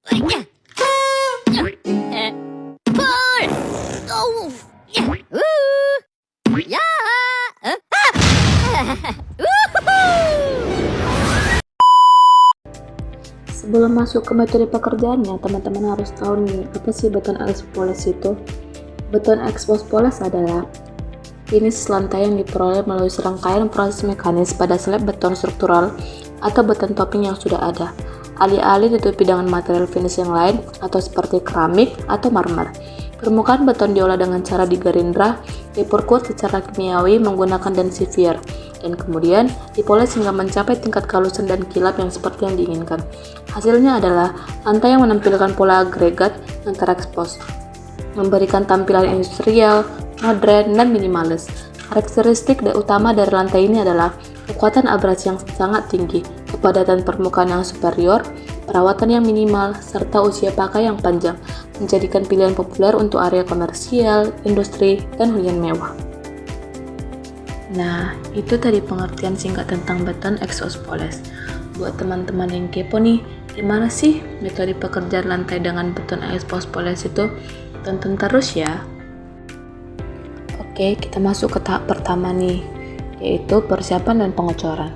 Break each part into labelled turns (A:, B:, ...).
A: Pull! Oh! Ya!
B: Sebelum masuk ke metode pekerjaannya, teman-teman harus tahu nih, apa sih beton expose itu? Beton expose poles adalah finish lantai yang diperoleh melalui serangkaian proses mekanis pada slab beton struktural atau beton topping yang sudah ada, alih-alih ditutupi dengan material finish yang lain atau seperti keramik atau marmer. Permukaan beton diolah dengan cara digerindra, diperkuat secara kimiawi menggunakan densifier, dan kemudian dipoles hingga mencapai tingkat kehalusan dan kilap yang seperti yang diinginkan. Hasilnya adalah lantai yang menampilkan pola agregat yang terekspos, memberikan tampilan industrial, modern, dan minimalis. Karakteristik utama dari lantai ini adalah kekuatan abrasi yang sangat tinggi, kepadatan permukaan yang superior, perawatan yang minimal, serta usia pakai yang panjang, menjadikan pilihan populer untuk area komersial, industri, dan hunian mewah. Nah, itu tadi pengertian singkat tentang beton expose poles. Buat teman-teman yang kepo nih, gimana sih metode pekerjaan lantai dengan beton expose poles itu? Tonton terus ya. Oke, kita masuk ke tahap pertama nih, yaitu persiapan dan pengecoran.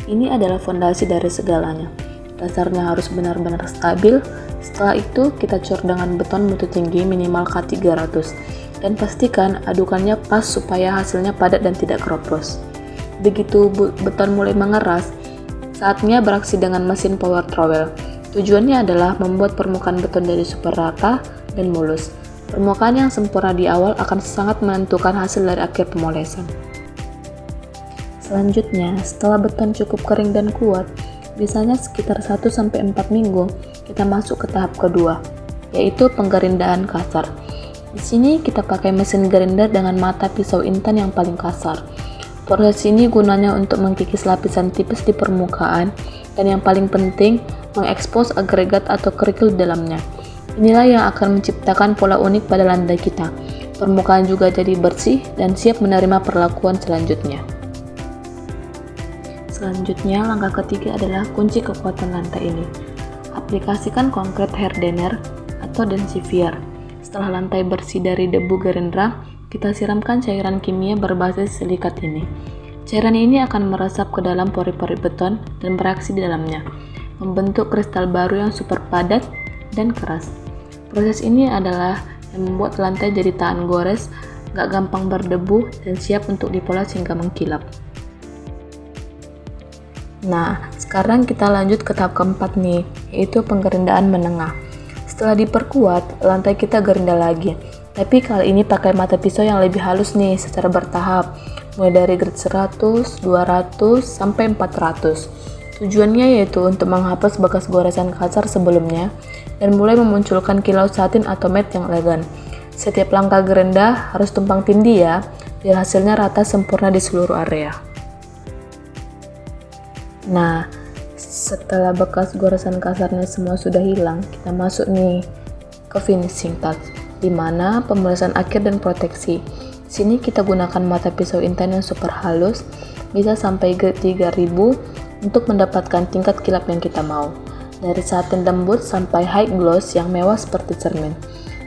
B: Ini adalah fondasi dari segalanya. Dasarnya harus benar-benar stabil. Setelah itu, kita cor dengan beton mutu tinggi minimal K300. Dan pastikan adukannya pas supaya hasilnya padat dan tidak keropos. Begitu beton mulai mengeras, saatnya beraksi dengan mesin power trowel. Tujuannya adalah membuat permukaan beton dari super rata dan mulus. Permukaan yang sempurna di awal akan sangat menentukan hasil dari akhir pemolesan. Selanjutnya, setelah beton cukup kering dan kuat, biasanya sekitar 1-4 minggu, kita masuk ke tahap kedua, yaitu penggerindaan kasar. Di sini kita pakai mesin grinder dengan mata pisau intan yang paling kasar. Proses ini gunanya untuk mengkikis lapisan tipis di permukaan dan yang paling penting, mengekspos agregat atau kerikil di dalamnya. Inilah yang akan menciptakan pola unik pada lantai kita. Permukaan juga jadi bersih dan siap menerima perlakuan selanjutnya. Selanjutnya, langkah ketiga adalah kunci kekuatan lantai ini. Aplikasikan konkret hardener atau densifier. Setelah lantai bersih dari debu gerindra, kita siramkan cairan kimia berbasis silikat ini. Cairan ini akan meresap ke dalam pori-pori beton dan bereaksi di dalamnya, membentuk kristal baru yang super padat dan keras. Proses ini adalah yang membuat lantai jadi tahan gores, gak gampang berdebu, dan siap untuk dipoles hingga mengkilap. Nah, sekarang kita lanjut ke tahap keempat nih, yaitu penggerindaan menengah. Setelah diperkuat, lantai kita gerinda lagi. Tapi kali ini pakai mata pisau yang lebih halus nih, secara bertahap. Mulai dari grade 100, 200, sampai 400. Tujuannya yaitu untuk menghapus bekas goresan kasar sebelumnya dan mulai memunculkan kilau satin atau matte yang elegan. Setiap langkah gerinda harus tumpang tindih ya, biar hasilnya rata sempurna di seluruh area. Nah, setelah bekas goresan kasarnya semua sudah hilang, kita masuk nih ke finishing touch, di mana pemulasan akhir dan proteksi. Di sini kita gunakan mata pisau intan yang super halus, bisa sampai grade 3000 untuk mendapatkan tingkat kilap yang kita mau. Dari satin lembut sampai high gloss yang mewah seperti cermin.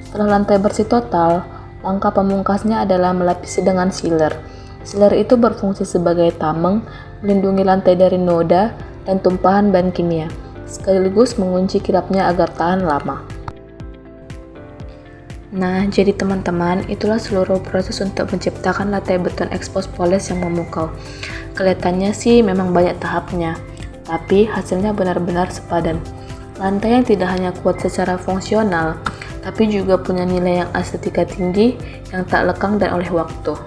B: Setelah lantai bersih total, langkah pemungkasnya adalah melapisi dengan sealer. Sealer itu berfungsi sebagai tameng, melindungi lantai dari noda dan tumpahan bahan kimia, sekaligus mengunci kilapnya agar tahan lama. Nah, jadi teman-teman, itulah seluruh proses untuk menciptakan lantai beton expose poles yang memukau. Kelihatannya sih memang banyak tahapnya, tapi hasilnya benar-benar sepadan. Lantai yang tidak hanya kuat secara fungsional, tapi juga punya nilai yang estetika tinggi yang tak lekang dan oleh waktu.